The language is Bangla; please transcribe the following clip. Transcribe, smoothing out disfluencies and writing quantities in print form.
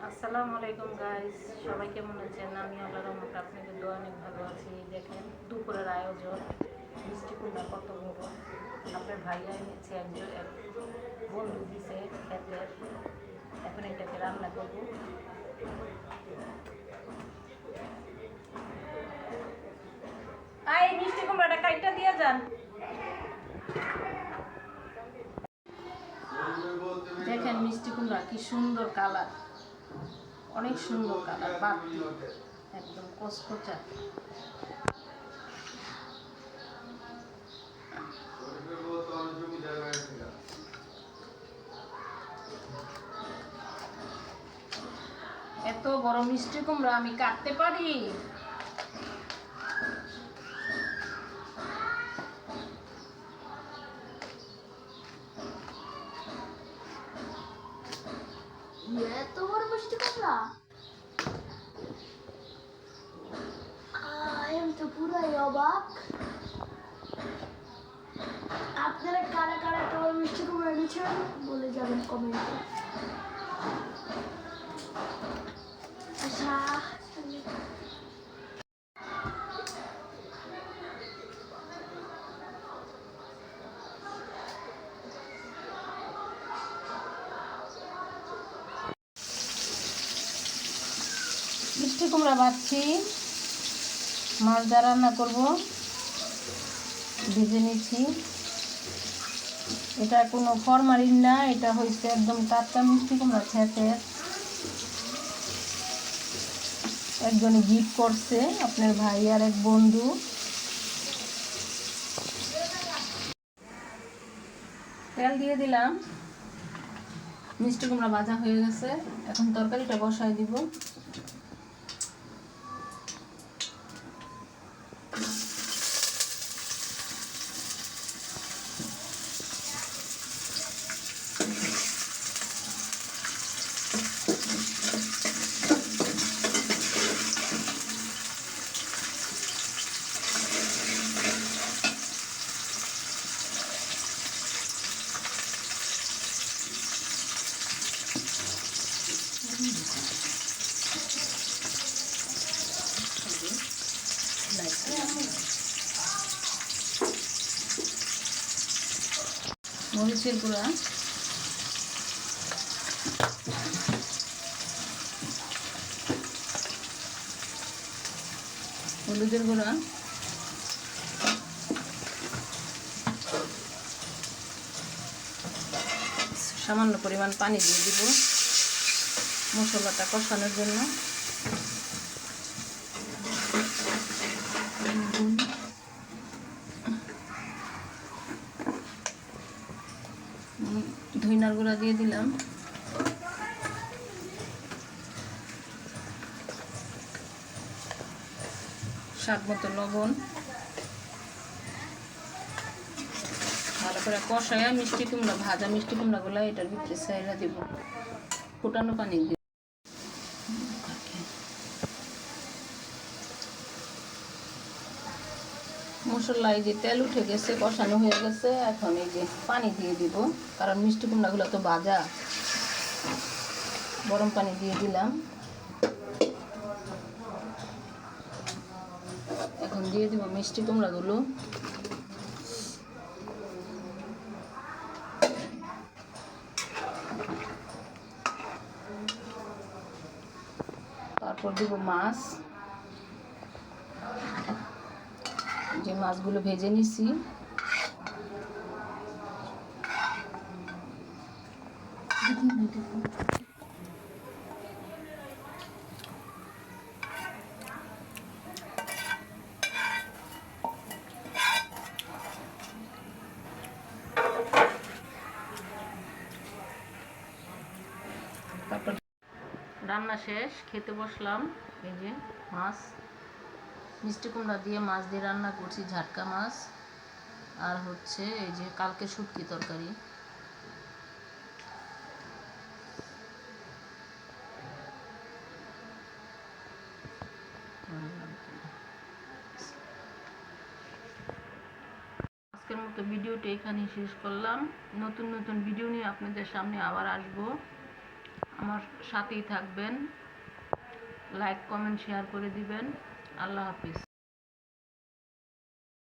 আসসালামু আলাইকুম গাইস, সবাই কেমন আছেন? আমি আল্লাহর রহমতে আপনাদের দোয়া অনেক ভালো আছি। দেখেন দুপুরের আয়োজন, মিষ্টি কুমড়া কত বড়। আপনার ভাইয়া এনেছে, একজন এক বন্ধু দিছে খেতে। এখন এটাকে রান্না করব। এই মিষ্টি কুমড়াটা কাইটা দিয়ে যান। দেখেন মিষ্টি কুমড়া কি সুন্দর কালার, অনেক সুন্দর কালার, বাতি একদম কচকচা। এত বড় মিষ্টি কুমড়া আমি কাটতে পারি? এত বড় মিষ্টি কুমড়া আমি তো পুরাই অবাক। আপনারা কারা কারা এত বড় মিষ্টি কুমড়া এনেছেন বলে যাবেন কমেন্টে। আচ্ছা, মিষ্টি কুমড়া ভাজছি, মাছ দিয়ে রান্না করব। ভেজে নিচ্ছি। এটা কোনো ফরমালিন না, এটা হয়েছে একদম টাটকা মিষ্টি কুমড়া খেতে। একজনে গিফট করছে, আপনার ভাই আর এক বন্ধু। তেল দিয়ে দিলাম, মিষ্টি কুমড়া ভাজা হয়ে গেছে। এখন তরকারিটা বসাই দিব। মরিচের গুঁড়া, হলুদের গুঁড়া, সামান্য পরিমাণ পানি দিয়ে দিব মশলাটা কষানোর জন্য। ধইনার গুঁড়া দিয়ে দিলাম। স্বাদ মতো লবণ। ভালো করে কষায়া মিষ্টি কুমড়া, ভাজা মিষ্টি কুমড়াগুলো এটার ভিতরে ছাইড়া দিব। ফুটানো পানি দিব। মশলা এই যে তেল উঠে গেছে, কষানো হয়ে গেছে। এখন এই যে পানি দিয়ে দিব, কারণ মিষ্টি কুমড়াগুলো তো ভাজা। গরম পানি দিয়ে দিলাম। এখন দিয়ে দিব মিষ্টি কুমড়াগুলো। তারপর দিব মাছ, যে মাছগুলো ভেজে নিছি। তারপর রান্না শেষ, খেতে বসলাম। এই যে মাছ, মিষ্টি কুমড়া দিয়ে মাছ দিয়ে রান্না করছি, ঝাটকা মাছ। আর হচ্ছে এই যে কালকে শুটকি তরকারি। আজকের মতো ভিডিওটা এখানেই শেষ করলাম। নতুন নতুন ভিডিও নিয়ে আপনাদের সামনে আবার আসবো। আমার সাথেই থাকবেন, লাইক কমেন্ট শেয়ার করে দিবেন। আল্লাহ হাফিজ।